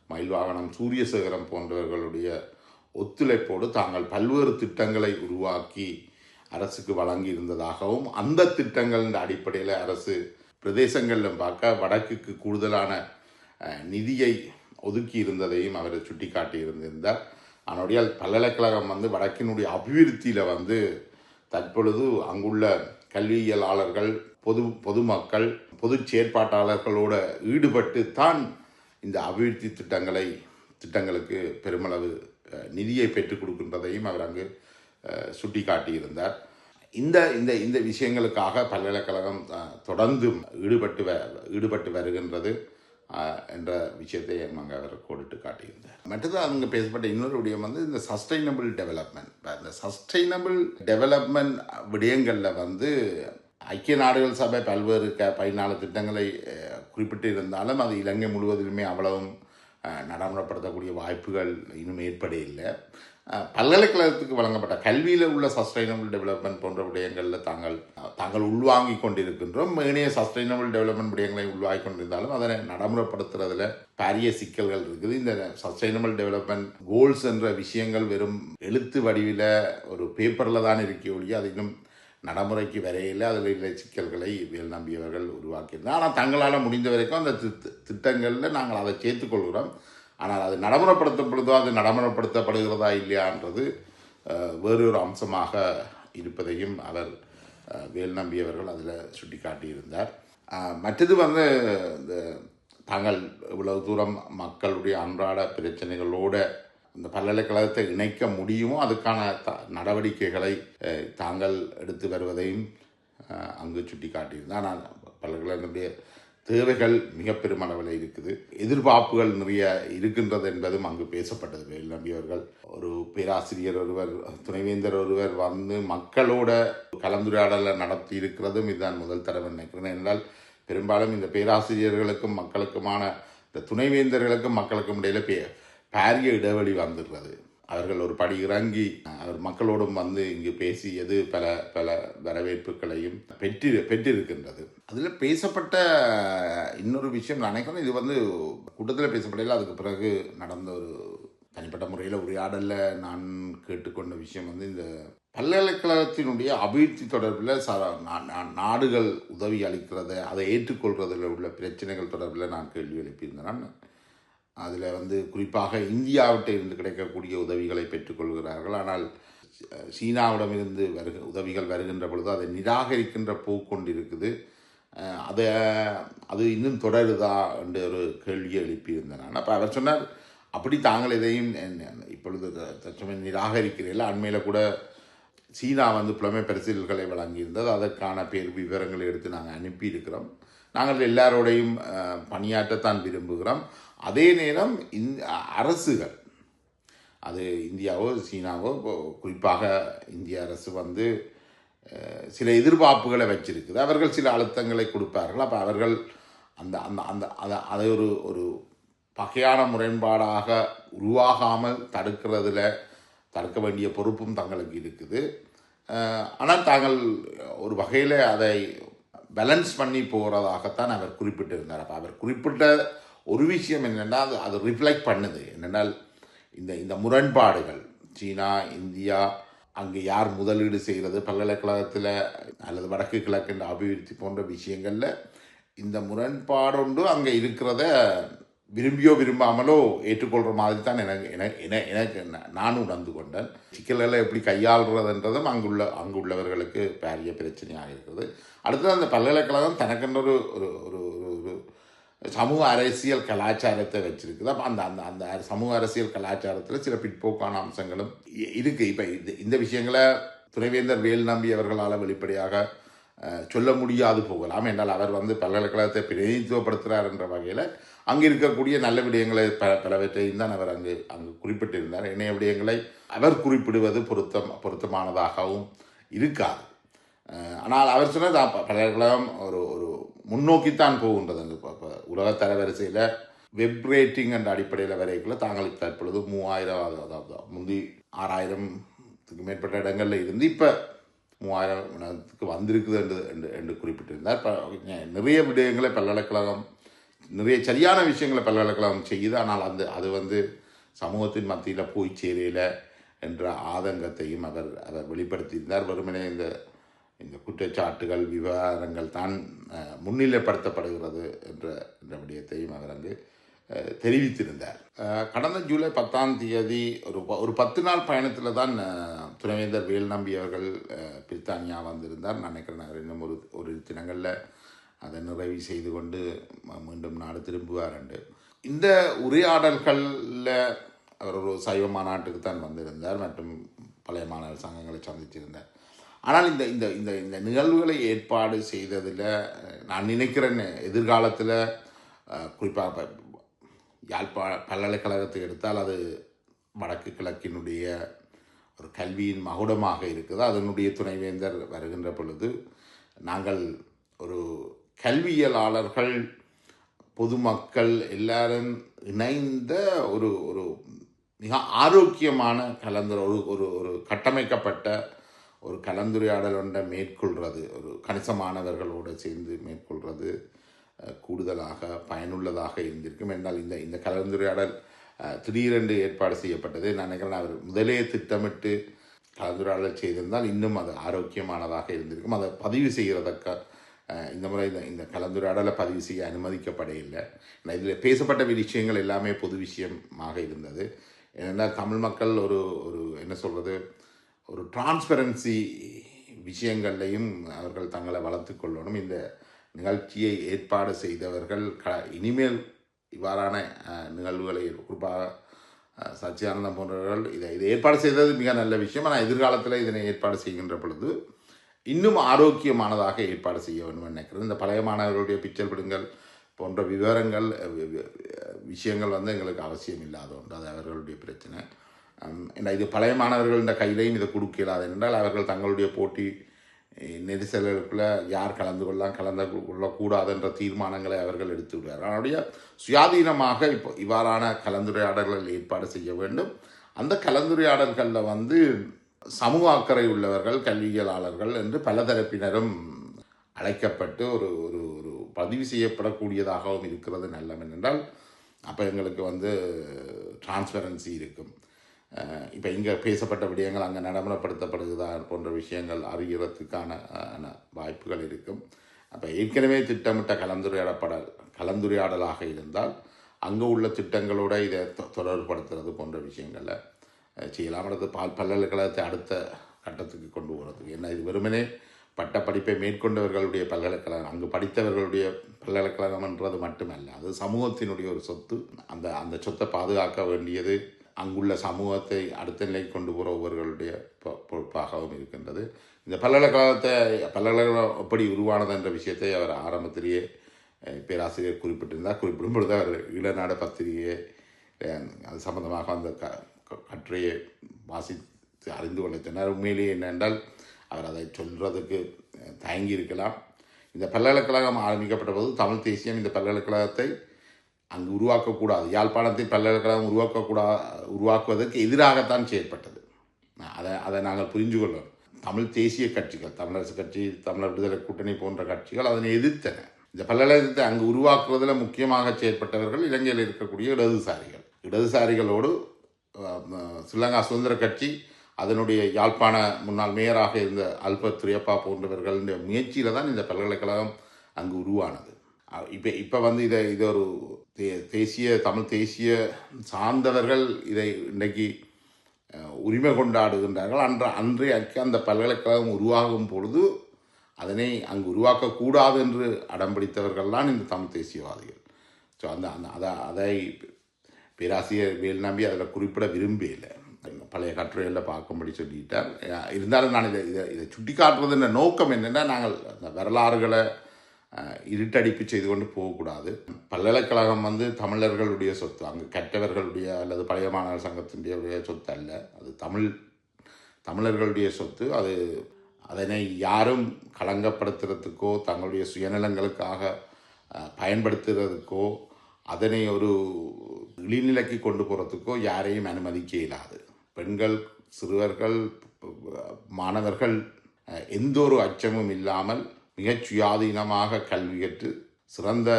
மயில்வாகனம் சூரிய சேகரம் போன்றவர்களுடைய ஒத்துழைப்போடு தாங்கள் பல்வேறு திட்டங்களை உருவாக்கி அரசுக்கு வழங்கி இருந்ததாகவும், அந்த திட்டங்களின் அடிப்படையில் அரசு பிரதேசங்களிலும் பார்க்க வடக்குக்கு கூடுதலான நிதியை ஒதுக்கி இருந்ததையும் அவர் சுட்டி காட்டியிருந்தார். அதனுடைய பல்கலைக்கழகம் வடக்கினுடைய அபிவிருத்தியில் தற்பொழுது அங்குள்ள கல்வியியலாளர்கள், பொதுமக்கள், பொது செயற்பாட்டாளர்களோடு ஈடுபட்டு தான் இந்த அபிவிருத்தி திட்டங்களுக்கு பெருமளவு நிதியை பெற்றுக் கொடுக்கின்றதையும் அவர் அங்கு சுட்டி காட்டியிருந்தார். இந்த விஷயங்களுக்காக பல்கலைக்கழகம் தொடர்ந்து ஈடுபட்டு வருகின்றது என்ற விஷயத்தை அங்கே அவர் கோடிட்டு காட்டியிருந்தார். மற்றது அங்கே பேசப்பட்ட இன்னொரு விடயம் இந்த சஸ்டைனபிள் டெவலப்மெண்ட். இந்த சஸ்டைனபிள் டெவலப்மெண்ட் விடயங்களில் ஐக்கிய நாடுகள் சபை பல்வேறு 14 திட்டங்களை குறிப்பிட்டு இருந்தாலும் அது இலங்கை முழுவதிலுமே அவ்வளவும் நடைமுறைப்படுத்தக்கூடிய வாய்ப்புகள் இன்னும் ஏற்பட இல்லை. பல்கலைக்கழகத்துக்கு வழங்கப்பட்ட கல்வியில் உள்ள சஸ்டைனபிள் டெவலப்மெண்ட் போன்ற விடயங்களில் தாங்கள் உள்வாங்கி கொண்டிருக்கின்றோம். ஏனைய சஸ்டைனபிள் டெவலப்மெண்ட் விடயங்களை உள்வாங்கி கொண்டிருந்தாலும் அதனை நடைமுறைப்படுத்துறதுல பாரிய சிக்கல்கள் இருக்குது. இந்த சஸ்டைனபிள் டெவலப்மெண்ட் கோல்ஸ் என்ற விஷயங்கள் வெறும் எழுத்து வடிவில் ஒரு பேப்பரில் தான் இருக்க ஒழிய அது இன்னும் நடைமுறைக்கு வரையில் அதில் உள்ள சிக்கல்களை வேல் நம்பியவர்கள் உருவாக்கியிருந்தார். ஆனால் தங்களால் முடிந்த வரைக்கும் அந்த திட்டங்களில் நாங்கள் அதை சேர்த்துக்கொள்கிறோம். ஆனால் அது நடைமுறைப்படுத்தப்படுதோ, அது நடைமுறைப்படுத்தப்படுகிறதா இல்லையான்றது வேறொரு அம்சமாக இருப்பதையும் அவர் வேல் நம்பியவர்கள் அதில் சுட்டி காட்டியிருந்தார். மற்றது இந்த தாங்கள் இவ்வளவு தூரம் மக்களுடைய அன்றாட பிரச்சனைகளோடு இந்த பல்கலைக்கழகத்தை இணைக்க முடியுமோ அதுக்கான நடவடிக்கைகளை தாங்கள் எடுத்து வருவதையும் அங்கு சுட்டி காட்டியிருந்தார். ஆனால் பல்கலைக்கழகத்துடைய தேவைகள் மிக பெருமளவில் இருக்குது, எதிர்பார்ப்புகள் நிறைய இருக்கின்றது என்பதும் அங்கு பேசப்பட்டது. வேல் நம்பியவர்கள் ஒரு பேராசிரியர் ஒருவர், துணைவேந்தர் ஒருவர் மக்களோட கலந்துரையாடலை நடத்தி இருக்கிறதும் இதுதான் முதல் தடவை நினைக்கிறேன். என்றால் பெரும்பாலும் இந்த பேராசிரியர்களுக்கும் மக்களுக்குமான இந்த துணைவேந்தர்களுக்கும் மக்களுக்கும் இடையில பாரிய இடைவெளி வந்துடுறது. அவர்கள் ஒரு படி இறங்கி அவர் மக்களோடும் இங்கு பேசியது பல வரவேற்புகளையும் பெற்றிருக்கின்றது. அதில் பேசப்பட்ட இன்னொரு விஷயம் நினைக்கிறேன், இது கூட்டத்தில் பேசப்படையில் அதுக்கு பிறகு நடந்த ஒரு தனிப்பட்ட முறையில் உரையாடலில் நான் கேட்டுக்கொண்ட விஷயம் இந்த பல்கலைக்கழகத்தினுடைய அபிவிருத்தி தொடர்பில் நாடுகள் உதவி அளிக்கிறத அதை ஏற்றுக்கொள்றதில் உள்ள பிரச்சனைகள் தொடர்பில் நான் கேள்வி எழுப்பியிருந்தேன். அதில் குறிப்பாக இந்தியாவிட்ட இருந்து கிடைக்கக்கூடிய உதவிகளை பெற்றுக்கொள்கிறார்கள். ஆனால் சீனாவிடமிருந்து உதவிகள் வருகின்ற பொழுது அதை நிராகரிக்கின்ற போக்கொண்டு இருக்குது. அது இன்னும் தொடருதா என்று ஒரு கேள்வியை எழுப்பியிருந்தேன் நான். அப்போ அவர் சொன்னார், அப்படி தாங்கள் இதையும் இப்பொழுது தற்சமயம் நிராகரிக்கிறீர்கள். அண்மையில் கூட சீனா புலமை பரிசீல்களை வழங்கியிருந்தது. அதற்கான விவரங்களை எடுத்து நாங்கள் அனுப்பியிருக்கிறோம். நாங்கள் எல்லாரோடையும் பணியாற்றத்தான் விரும்புகிறோம். அதே நேரம் அரசுகள், அது இந்தியாவோ சீனாவோ, குறிப்பாக இந்திய அரசு சில எதிர்பார்ப்புகளை வச்சிருக்குது. அவர்கள் சில அழுத்தங்களை கொடுப்பார்கள். அப்போ அவர்கள் அதை ஒரு பகையான முரண்பாடாக உருவாகாமல் தடுக்க வேண்டிய பொறுப்பும் தங்களுக்கு இருக்குது. ஆனால் தாங்கள் ஒரு வகையில் அதை பேலன்ஸ் பண்ணி போகிறதாகத்தான் அவர் குறிப்பிட்டிருந்தார். அப்போ அவர் குறிப்பிட்ட ஒரு விஷயம் என்னென்னால் அது ரிஃப்ளெக்ட் பண்ணுது. என்னென்னால் இந்த முரண்பாடுகள் சீனா, இந்தியா, அங்கே யார் முதலீடு செய்கிறது, பல்கலைக்கழகத்தில் அல்லது வடக்கு கிழக்கு அபிவிருத்தி போன்ற விஷயங்களில் இந்த முரண்பாடொன்று அங்கே இருக்கிறத விரும்பியோ விரும்பாமலோ ஏற்றுக்கொள்கிற மாதிரி தான் எனக்கு நான் உணர்ந்து கொண்டேன். சிக்கல்களை எப்படி கையாளுறதுன்றதும் அங்குள்ளவர்களுக்கு பெரிய பிரச்சனையாக இருக்கிறது. அடுத்தது அந்த பல்கலைக்கழகம் தனக்கென்ற ஒரு சமூக அரசியல் கலாச்சாரத்தை வச்சிருக்குது. அப்போ அந்த அந்த அந்த சமூக அரசியல் கலாச்சாரத்தில் சில பிற்போக்கான அம்சங்களும் இருக்குது. இப்போ இந்த விஷயங்களை துணைவேந்தர் வேல்நம்பி அவர்களால் வெளிப்படையாக சொல்ல முடியாது போகலாம். என்றால் அவர் பல்கலைக்கழகத்தை பிரதிநிதித்துவப்படுத்துகிறார் என்ற வகையில் அங்கே இருக்கக்கூடிய நல்ல விடயங்களை பலவற்றையும் தான் அவர் அங்கு குறிப்பிட்டிருந்தார். இணைய விடயங்களை அவர் குறிப்பிடுவது பொருத்தமானதாகவும் இருக்காது. ஆனால் அவர் சொன்னது பல்கலைக்கழகம் ஒரு ஒரு முன்னோக்கித்தான் போகின்றது. இப்போ உலக தரவரிசையில் வெப் ரேட்டிங் என்ற அடிப்படையில் வரைக்குள்ள தாங்கள் தற்பொழுது 3000, அதாவது முந்தி 6000க்கு மேற்பட்ட இடங்களில் இருந்து இப்போ 3000க்கு வந்திருக்குது என்று குறிப்பிட்டிருந்தார். இப்போ நிறைய விடயங்களை பல்கலைக்கழகம் நிறைய சரியான விஷயங்களை பல்கலைக்கழகம் செய்யுது. ஆனால் அது சமூகத்தின் மத்தியில் போய் சேரையில் என்ற ஆதங்கத்தையும் அவர் வெளிப்படுத்தியிருந்தார். வெறுமனே இந்த குற்றச்சாட்டுகள் விவகாரங்கள் தான் முன்னிலைப்படுத்தப்படுகிறது என்ற விடயத்தையும் அவர் அங்கு தெரிவித்திருந்தார். கடந்த ஜூலை 10ஆம் தேதி ஒரு 10 நாள் பயணத்தில் தான் துணைவேந்தர் வேல்நம்பி அவர்கள் பிரித்தானியா வந்திருந்தார். நான் நினைக்கிறேன் இன்னும் ஒரு தினங்களில் அதை நிறைவு செய்து கொண்டு மீண்டும் நாடு திரும்புவார் என்று. இந்த உரையாடல்களில் அவர் ஒரு சைவ மாநாட்டுக்கு தான் வந்திருந்தார் மற்றும் பழைய மாணவர் சங்கங்களை சந்தித்திருந்தார். ஆனால் இந்த இந்த இந்த இந்த நிகழ்வுகளை ஏற்பாடு செய்ததில் நான் நினைக்கிறேன் எதிர்காலத்தில் குறிப்பாக பல்கலைக்கழகத்தை எடுத்தால் அது வடக்கு கிழக்கினுடைய ஒரு கல்வியின் மகுடமாக இருக்குது. அதனுடைய துணைவேந்தர் வருகின்ற பொழுது நாங்கள் ஒரு கல்வியலாளர்கள் பொதுமக்கள் எல்லாரும் இணைந்த ஒரு ஒரு மிக ஆரோக்கியமான ஒரு கட்டமைக்கப்பட்ட ஒரு கலந்துரையாடல் ஒன்றை மேற்கொள்வது, ஒரு கணிசமானவர்களோடு சேர்ந்து மேற்கொள்வது கூடுதலாக பயனுள்ளதாக இருந்திருக்கும். என்றால் இந்த கலந்துரையாடல் திடீரென்று ஏற்பாடு செய்யப்பட்டது. நான் நினைக்கிறேன் அவர் முதலே திட்டமிட்டு கலந்துரையாடல் செய்திருந்தால் இன்னும் அது ஆரோக்கியமானதாக இருந்திருக்கும். அதை பதிவு செய்கிறதற்க இந்த முறை இந்த கலந்துரையாடலை பதிவு செய்ய அனுமதிக்கப்படையில்லை. இதில் பேசப்பட்ட விஷயங்கள் எல்லாமே பொது விஷயமாக இருந்தது. ஏனென்றால் தமிழ் மக்கள் ஒரு என்ன சொல்கிறது, ஒரு டிரான்ஸ்பரன்சி விஷயங்கள்லையும் அவர்கள் தங்களை வளர்த்து கொள்ளணும். இந்த நிகழ்ச்சியை ஏற்பாடு செய்தவர்கள் இனிமேல் இவ்வாறான நிகழ்வுகளை குறிப்பாக சச்சியானந்தம் போன்றவர்கள் இதை ஏற்பாடு செய்தது மிக நல்ல விஷயம். ஆனால் எதிர்காலத்தில் இதனை ஏற்பாடு செய்கின்ற பொழுது இன்னும் ஆரோக்கியமானதாக ஏற்பாடு செய்ய வேண்டும் நினைக்கிறேன். இந்த பழைய மாணவர்களுடைய பிச்சல் பிடுங்கள் போன்ற விவரங்கள் விஷயங்கள் எங்களுக்கு அவசியம் இல்லாத ஒன்று. அது அவர்களுடைய பிரச்சனை. இது பழைய மாணவர்கள் கையிலையும் இதை கொடுக்க இயலாது என்றால் அவர்கள் தங்களுடைய போட்டி நெரிசல்களுக்குள்ள யார் கலந்து கொள்ளக்கூடாது என்ற தீர்மானங்களை அவர்கள் எடுத்து விடுவார். அதனுடைய சுயாதீனமாக இப்போ இவ்வாறான கலந்துரையாடல்கள் ஏற்பாடு செய்ய வேண்டும். அந்த கலந்துரையாடல்களில் சமூக அக்கறை உள்ளவர்கள், கல்வியலாளர்கள் என்று பல தரப்பினரும் அழைக்கப்பட்டு ஒரு ஒரு பதிவு செய்யப்படக்கூடியதாகவும் இருக்கிறது. நல்லம் என்றால் அப்போ எங்களுக்கு டிரான்ஸ்பரன்சி இருக்கும். இப்போ இங்கே பேசப்பட்ட விடயங்கள் அங்கே நடைமுறைப்படுத்தப்படுகிறதா போன்ற விஷயங்கள் அறிகிறதுக்கான வாய்ப்புகள் இருக்கும். அப்போ ஏற்கனவே திட்டமிட்ட கலந்துரையாடலாக இருந்தால் அங்கே உள்ள திட்டங்களோடு இதை தொடர்புபடுத்துறது போன்ற விஷயங்களை செய்யலாம். அடுத்து பல்கலைக்கழகத்தை அடுத்த கட்டத்துக்கு கொண்டு போகிறதுக்கு. ஏன்னா இது வெறுமனே பட்டப்படிப்பை மேற்கொண்டவர்களுடைய பல்கலைக்கழகம், அங்கு படித்தவர்களுடைய பல்கலைக்கழகம் என்றது மட்டுமல்ல, அது சமூகத்தினுடைய ஒரு சொத்து. அந்த சொத்தை பாதுகாக்க வேண்டியது அங்குள்ள சமூகத்தை அடுத்த நிலைக்கு கொண்டு போகிற ஒவ்வொருவர்களுடைய பொறுப்பாகவும் இருக்கின்றது. இந்த பல்கலைக்கழகம் எப்படி உருவானது என்ற விஷயத்தை அவர் ஆரம்பத்திலேயே பேராசிரியர் குறிப்பிட்டிருந்தார். குறிப்பிடும் பொழுது அவர் ஈழநாடு பத்திரிகையை அது சம்பந்தமாக அந்த கட்டுரையை வாசித்து அறிந்து கொள்ள சொன்னார். உண்மையிலேயே என்னென்றால் அவர் அதை சொல்கிறதுக்கு தயங்கி இருக்கலாம். இந்த பல்கலைக்கழகம் ஆரம்பிக்கப்பட்ட போது தமிழ் தேசியம் இந்த பல்கலைக்கழகத்தை அங்கு உருவாக்கக்கூடாது, யாழ்ப்பாணத்தில் பல்கலைக்கழகம் உருவாக்குவதற்கு எதிராகத்தான் செயற்பட்டது. அதை நாங்கள் புரிஞ்சு கொள்ளணும். தமிழ் தேசிய கட்சிகள், தமிழரசு கட்சி, தமிழர் விடுதலை கூட்டணி போன்ற கட்சிகள் அதனை எதிர்த்தன. இந்த பல்கலைக்கழகத்தை அங்கு உருவாக்குவதில் முக்கியமாக செயற்பட்டவர்கள் இலங்கையில் இருக்கக்கூடிய இடதுசாரிகளோடு ஸ்ரீலங்கா சுதந்திர கட்சி, அதனுடைய யாழ்ப்பாண முன்னாள் மேயராக இருந்த அல்பத் துரியப்பா போன்றவர்களுடைய முயற்சியில் தான் இந்த பல்கலைக்கழகம் அங்கு உருவானது. இப்போ இதை ஒரு தமிழ் தேசிய சார்ந்தவர்கள் இதை இன்றைக்கு உரிமை கொண்டாடுகின்றார்கள். அன்றைக்கு அந்த பல்கலைக்கழகம் உருவாகும் பொழுது அதனை அங்கு உருவாக்கக்கூடாது என்று அடம்பிடித்தவர்கள் தான் இந்த தமிழ் தேசியவாதிகள். ஸோ அந்த அந்த அதை பேராசிரியர் வேல்நம்பி அதில் குறிப்பிட விரும்பலை. பழைய கட்டுரைகளில் பார்க்கும்படி சொல்லிட்டார். இருந்தாலும் நான் இதை சுட்டி காட்டுறதுன்ற நோக்கம் என்னென்னா, நாங்கள் அந்த வரலாறுகளை இருட்டடிப்பு செய்து கொண்டு போகக்கூடாது. பல்கலைக்கழகம் தமிழர்களுடைய சொத்து, அங்கு கற்றவர்களுடைய அல்லது பழைய மாணவர் சங்கத்தினுடைய சொத்து அல்ல. அது தமிழர்களுடைய சொத்து. அதனை யாரும் களங்கப்படுத்துறதுக்கோ தங்களுடைய சுயநலங்களுக்காக பயன்படுத்துறதுக்கோ அதனை ஒரு இழிநிலைக்கு கொண்டு போகிறதுக்கோ யாரையும் அனுமதிக்க இயலாது. பெண்கள், சிறுவர்கள், மாணவர்கள் எந்த ஒரு அச்சமும் இல்லாமல் மிகச் சுயாதீனமாக கல்வி கற்று சிறந்த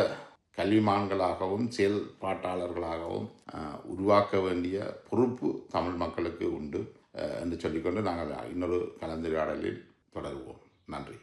கல்விமான்களாகவும் செயல்பாட்டாளர்களாகவும் உருவாக்க வேண்டிய பொறுப்பு தமிழ் மக்களுக்கு உண்டு என்று சொல்லிக்கொண்டு நாங்கள் இன்னொரு கலந்துரையாடலில் தொடருவோம். நன்றி.